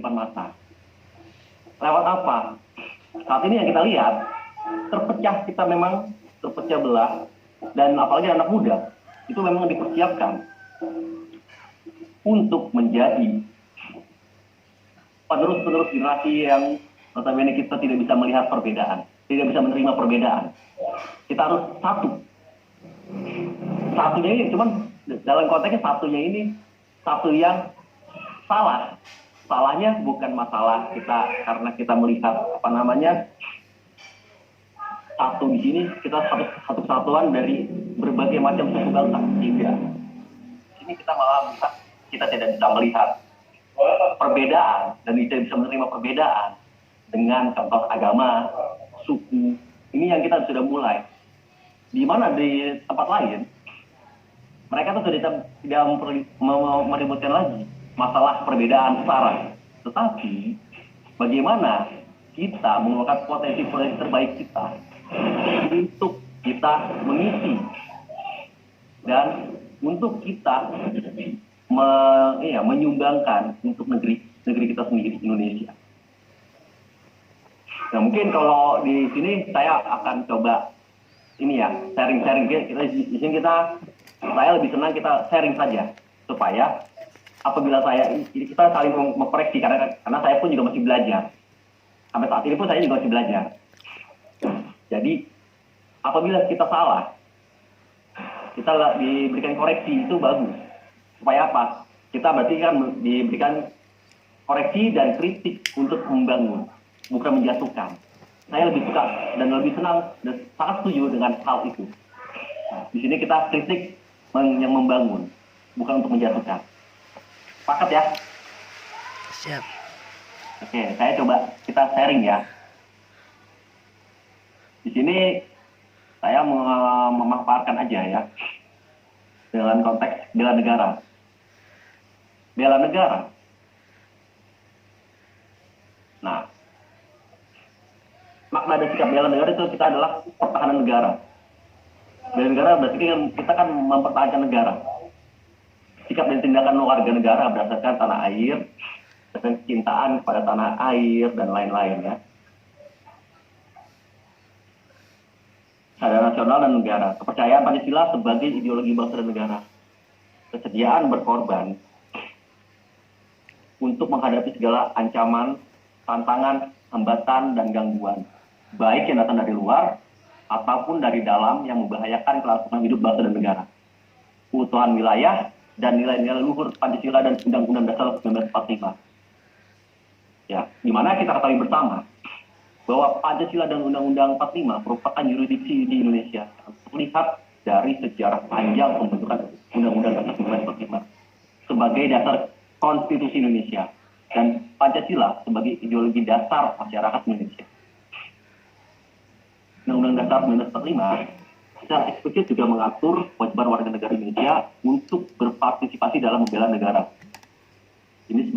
depan mata. Lewat apa? Saat ini yang kita lihat, kita memang terpecah belah, dan apalagi anak muda, itu memang dipersiapkan untuk menjadi penerus-penerus generasi yang notabene kita tidak bisa melihat perbedaan, tidak bisa menerima perbedaan. Kita harus satu. Satunya ini, cuman dalam konteksnya satunya ini, satu yang salah. Salahnya bukan masalah kita karena kita melihat satu di sini kita satu kesatuan dari berbagai macam suku bangsa. Tidak. Di sini kita malah melihat, kita tidak bisa melihat perbedaan dan tidak bisa menerima perbedaan dengan contoh agama, suku. Ini yang kita sudah mulai. Di mana di tempat lain mereka tuh tidak meributkan lagi masalah perbedaan sara, tetapi bagaimana kita menggunakan potensi-potensi terbaik kita untuk kita mengisi dan untuk kita menyumbangkan untuk negeri kita sendiri, Indonesia. Nah, mungkin kalau di sini saya akan coba sharing-sharing kita di sini saya lebih senang kita sharing saja supaya apabila kita saling mengkoreksi karena saya pun juga masih belajar. Sampai saat ini pun saya juga masih belajar. Jadi apabila kita salah, kita diberikan koreksi itu bagus. Supaya apa? Kita berarti kan diberikan koreksi dan kritik untuk membangun, bukan menjatuhkan. Saya lebih suka dan lebih senang dan sangat setuju dengan hal itu. Di sini kita kritik yang membangun, bukan untuk menjatuhkan. Sepakat ya? Siap. Oke, saya coba kita sharing ya. Di sini saya memaparkan aja ya. Dengan konteks bela negara. Bela negara. Nah, makna dan sikap bela negara itu kita adalah pertahanan negara. Bela negara berarti kita kan mempertahankan negara. Sikap dan tindakan warga negara berdasarkan tanah air, berdasarkan kecintaan kepada tanah air, dan lain-lain ya. Sadar nasional dan negara, kepercayaan Pancasila sebagai ideologi bangsa dan negara, kesediaan berkorban untuk menghadapi segala ancaman, tantangan, hambatan, dan gangguan, baik yang datang dari luar ataupun dari dalam yang membahayakan kelangsungan hidup bangsa dan negara, keutuhan wilayah, dan nilai-nilai luhur Pancasila dan Undang-Undang Dasar 1945. Ya, di mana kita ketahui bersama bahwa Pancasila dan Undang-Undang 45 merupakan yurisdiksi di Indonesia. Terlihat dari sejarah panjang pembentukan Undang-Undang Dasar 1945 sebagai dasar konstitusi Indonesia dan Pancasila sebagai ideologi dasar masyarakat Indonesia. Undang-Undang Dasar 1945 secara eksplisit juga mengatur kewajiban warga negara Indonesia untuk berpartisipasi dalam membela negara. Ini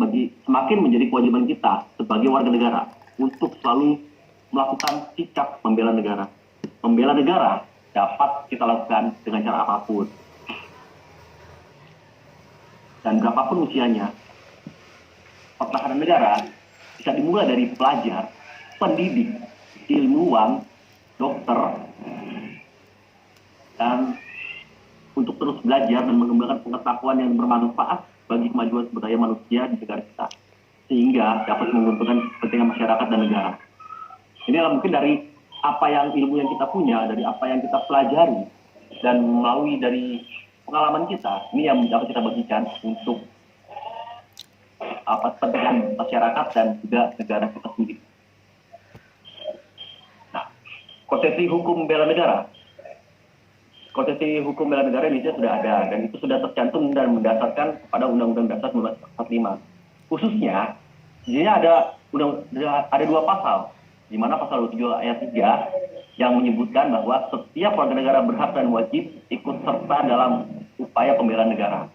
semakin menjadi kewajiban kita sebagai warga negara untuk selalu melakukan sikap membela negara. Membela negara dapat kita lakukan dengan cara apapun. Dan berapapun usianya, pertahanan negara bisa dimulai dari pelajar, pendidik, ilmuwan, dokter, dan untuk terus belajar dan mengembangkan pengetahuan yang bermanfaat bagi kemajuan sumber daya manusia di negara kita, sehingga dapat menguntungkan kepentingan masyarakat dan negara. Inilah mungkin dari apa yang ilmu yang kita punya, dari apa yang kita pelajari, dan melalui dari pengalaman kita, ini yang dapat kita bagikan untuk kepentingan masyarakat dan juga negara kita sendiri. Nah, konsepsi hukum bela negara. Konsepsi hukum bela negara Indonesia sudah ada, dan itu sudah tercantum dan mendasarkan pada Undang-Undang Dasar 1945. Khususnya, di sini ada dua pasal, di mana pasal 27 ayat 3 yang menyebutkan bahwa setiap warga negara berhak dan wajib ikut serta dalam upaya pembelaan negara.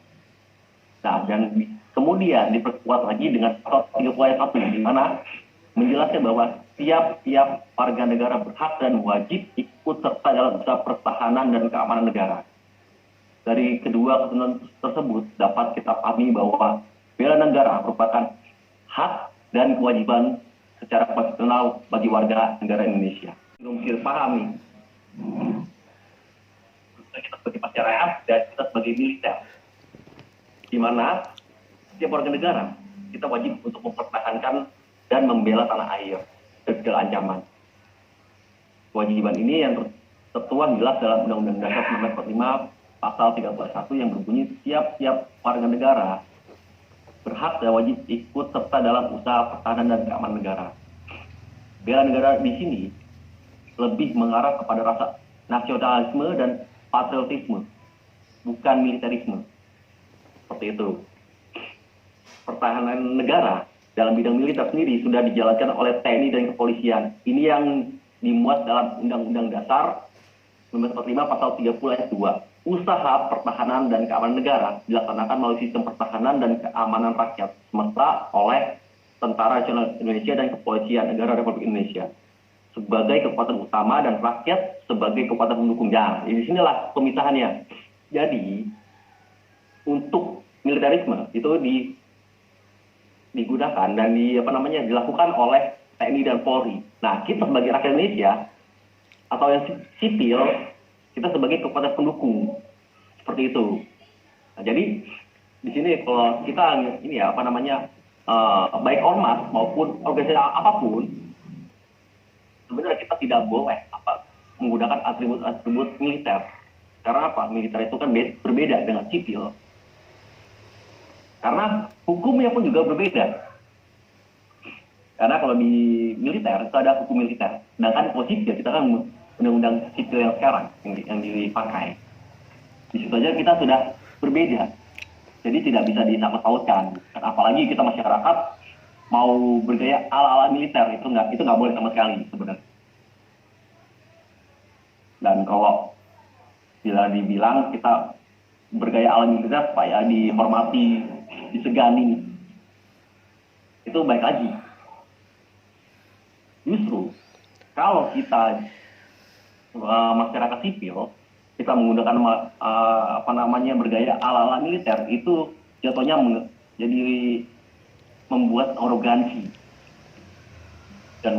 Nah, dan kemudian diperkuat lagi dengan pasal 30 ayat 1, di mana menjelaskan bahwa tiap warga negara berhak dan wajib ikut serta dalam usaha pertahanan dan keamanan negara. Dari kedua ketentuan tersebut dapat kita pahami bahwa bela negara merupakan hak dan kewajiban secara konstitusional bagi warga negara Indonesia. Belum kita paham nih, kita sebagai masyarakat dan kita sebagai militer, di mana setiap warga negara kita wajib untuk mempertahankan dan membela tanah air dari segala ancaman. Kewajiban ini yang tertuang jelas dalam Undang-Undang Dasar 1945 pasal 31 yang berbunyi setiap warga negara berhak dan wajib ikut serta dalam usaha pertahanan dan keamanan negara. Bela negara di sini lebih mengarah kepada rasa nasionalisme dan patriotisme, bukan militerisme. Seperti itu. Pertahanan negara dalam bidang militer sendiri sudah dijalankan oleh TNI dan kepolisian. Ini yang dimuat dalam Undang-Undang Dasar 1945 pasal 30 ayat 2. Usaha pertahanan dan keamanan negara dilaksanakan melalui sistem pertahanan dan keamanan rakyat semesta oleh Tentara Nasional Indonesia dan Kepolisian Negara Republik Indonesia sebagai kekuatan utama dan rakyat sebagai kekuatan pendukung. Ya, di sinilah pemisahannya. Jadi untuk militerisme itu digunakan dan dilakukan oleh TNI dan Polri. Nah, kita sebagai rakyat Indonesia atau yang sipil, kita sebagai kekuatan pendukung seperti itu. Nah, jadi di sini kalau kita baik ormas maupun organisasi apapun, sebenarnya kita tidak boleh menggunakan atribut militer. Karena apa? Militer itu kan berbeda dengan sipil. Karena hukumnya pun juga berbeda. Karena kalau di militer itu ada hukum militer. Sedangkan kalau sipil kita kan undang-undang sipil yang sekarang yang dipakai. Di situ saja kita sudah berbeda. Jadi tidak bisa disangkut pautkan. Apalagi kita masyarakat mau bergaya ala-ala militer itu nggak boleh sama sekali sebenarnya. Dan kalau bila dibilang kita bergaya ala militer supaya dihormati, disegani, itu baik lagi. Justru kalau kita masyarakat sipil kita menggunakan bergaya ala-ala militer, itu jatuhnya jadi membuat arogansi dan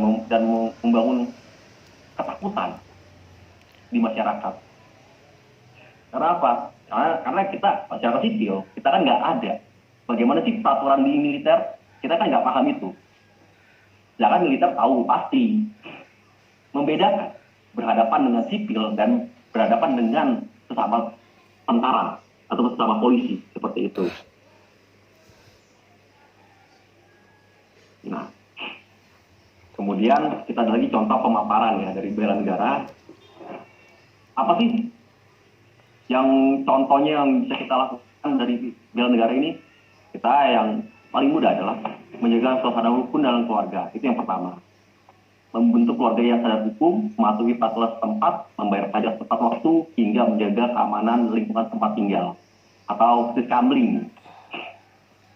membangun ketakutan di masyarakat. Karena apa? Karena kita masyarakat sipil, kita kan nggak ada. Bagaimana sih peraturan di militer? Kita kan nggak paham itu. Sedangkan militer tahu pasti membedakan berhadapan dengan sipil dan berhadapan dengan sesama tentara atau sesama polisi seperti itu. Nah, kemudian kita ada lagi contoh pemaparan ya dari bela negara. Apa sih yang contohnya yang bisa kita lakukan dari bela negara ini? Kita yang paling mudah adalah menjaga suasana hukum dalam keluarga. Itu yang pertama. Membentuk keluarga yang sadar hukum, mematuhi peraturan setempat, membayar pajak tepat waktu, hingga menjaga keamanan lingkungan tempat tinggal. Atau siskamling.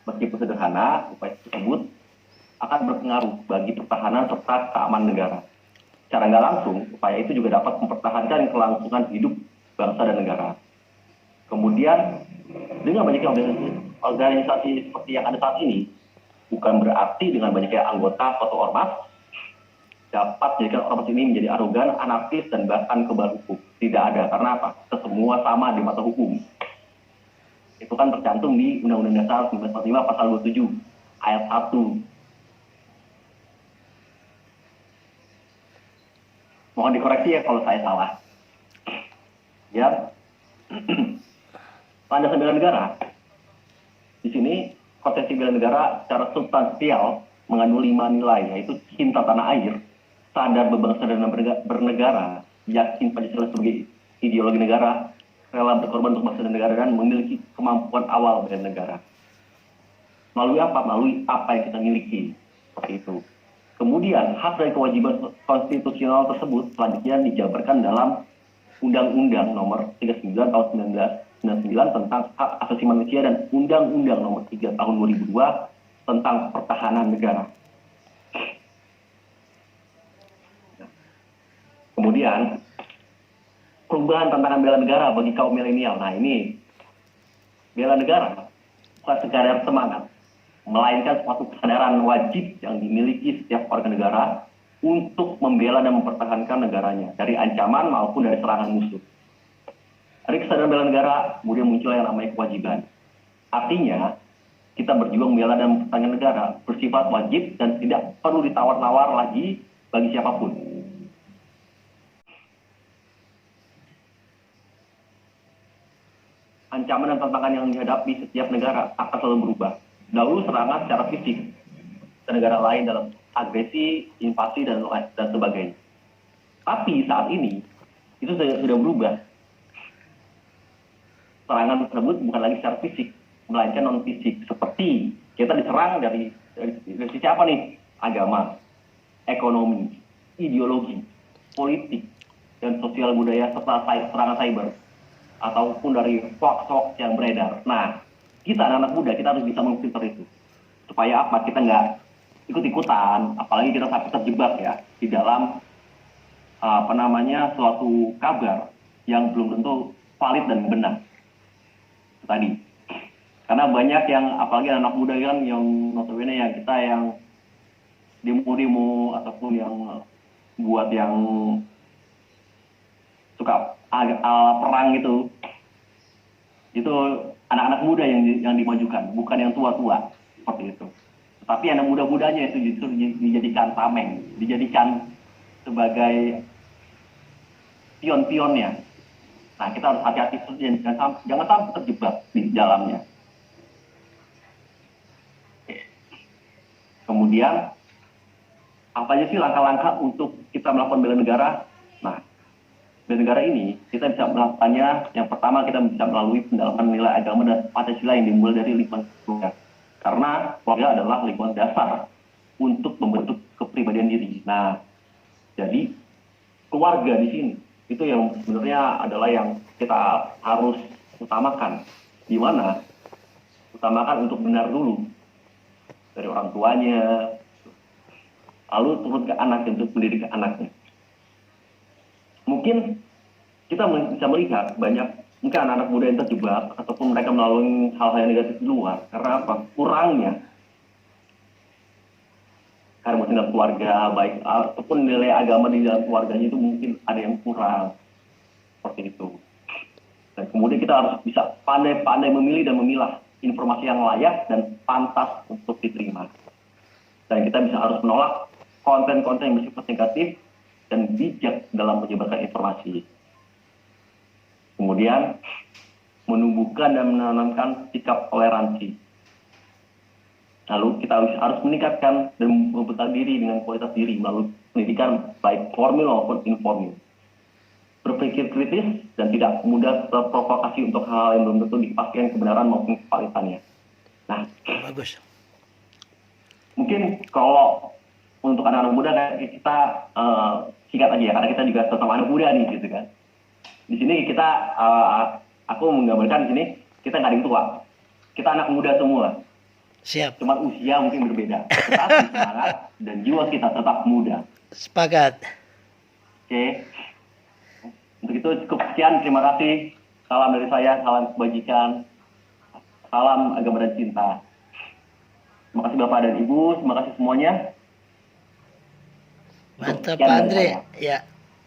Meskipun sederhana, upaya tersebut akan berpengaruh bagi pertahanan serta keamanan negara. Secara nggak langsung, upaya itu juga dapat mempertahankan kelangsungan hidup bangsa dan negara. Kemudian, dengan banyaknya organisasi seperti yang ada saat ini, bukan berarti dengan banyaknya anggota suatu ormas dapat menjadikan ormas ini menjadi arogan, anarkis, dan bahkan kebal hukum. Tidak ada. Karena apa? Kita semua sama di mata hukum. Itu kan tercantum di Undang-Undang Dasar 1945 pasal 27 ayat 1. Mohon dikoreksi ya kalau saya salah. Ya. Landasan bela negara. Di sini konsepsi bela negara secara substansial mengandung 5 nilai, yaitu cinta tanah air, sadar berbangsa dan bernegara, yakin Pancasila sebagai ideologi negara, rela berkorban untuk bangsa dan negara, dan memiliki kemampuan awal bela negara. Melalui apa? Melalui apa yang kita miliki. Seperti itu. Kemudian, hak dan kewajiban konstitusional tersebut selanjutnya dijabarkan dalam Undang-Undang Nomor 39 Tahun 1999 tentang hak asasi manusia dan Undang-Undang Nomor 3 Tahun 2002 tentang pertahanan negara. Kemudian, perubahan tantangan bela negara bagi kaum milenial. Nah, ini bela negara bukan sekadar semangat, melainkan suatu kesadaran wajib yang dimiliki setiap warga negara untuk membela dan mempertahankan negaranya dari ancaman maupun dari serangan musuh. Dari kesadaran bela negara, kemudian muncul yang namanya kewajiban. Artinya, kita berjuang membela dan mempertahankan negara bersifat wajib dan tidak perlu ditawar-nawar lagi bagi siapapun. Ancaman dan tantangan yang dihadapi setiap negara akan selalu berubah. Dahulu serangan secara fisik ke negara lain dalam agresi, invasi, dan sebagainya. Tapi saat ini, itu sudah berubah. Serangan tersebut bukan lagi secara fisik, melainkan non-fisik. Seperti kita diserang dari sisi apa nih? Agama, ekonomi, ideologi, politik, dan sosial budaya, serta serangan cyber. Ataupun dari hoax yang beredar. Nah, kita anak-anak muda, kita harus bisa memfilter itu. Supaya apa? Kita nggak ikut-ikutan, apalagi kita sampai terjebak ya, di dalam suatu kabar yang belum tentu valid dan benar. Itu tadi. Karena banyak yang, apalagi anak muda kan, yang notabene yang kita yang demo-demo, ataupun yang buat yang suka perang itu anak-anak muda yang dimajukan, bukan yang tua-tua seperti itu. Tapi anak muda-mudanya itu justru dijadikan tameng, dijadikan sebagai pion-pionnya. Nah, kita harus hati-hati, jangan sampai terjebak di dalamnya. Kemudian, apa aja sih langkah-langkah untuk kita melakukan bela negara? Nah, bela negara ini kita bisa melakukannya. Yang pertama, kita bisa melalui pendalaman nilai agama dan Pancasila yang dimulai dari lingkungan keluarga. Karena keluarga adalah lingkungan dasar untuk membentuk kepribadian diri. Nah, jadi keluarga di sini itu yang sebenarnya adalah yang kita harus utamakan. Di mana utamakan untuk benar dulu dari orang tuanya, lalu turun ke anak untuk mendidik anaknya. Mungkin kita bisa melihat mungkin anak-anak muda yang terjebak ataupun mereka melalui hal-hal yang negatif di luar. Karena apa? Kurangnya karena mungkin dalam keluarga baik ataupun nilai agama di dalam keluarganya itu mungkin ada yang kurang seperti itu. Dan kemudian kita harus bisa pandai-pandai memilih dan memilah informasi yang layak dan pantas untuk diterima. Dan kita harus menolak konten-konten yang bersifat negatif dan bijak dalam menyebarkan informasi. Kemudian menumbuhkan dan menanamkan sikap toleransi. Lalu kita harus meningkatkan dan membekal diri dengan kualitas diri melalui pendidikan baik formal maupun informal. Berpikir kritis dan tidak mudah terprovokasi untuk hal yang belum tentu dipastikan kebenaran maupun kevalitannya. Nah, Bagus. Mungkin kalau untuk anak-anak muda kita singkat aja ya, karena kita juga sesama anak muda nih gitu kan. Di sini kita, aku menggambarkan di sini kita nggak ada yang tua, kita anak muda semua. Siap. Cuma usia mungkin berbeda, tetapi semangat dan jiwa kita tetap muda. Sepakat. Oke. Untuk itu cukup sekian, terima kasih. Salam dari saya, salam kebajikan, salam agama dan cinta. Terima kasih Bapak dan Ibu, terima kasih semuanya. Mantap Sekian Pak dari Andre. saya. Ya.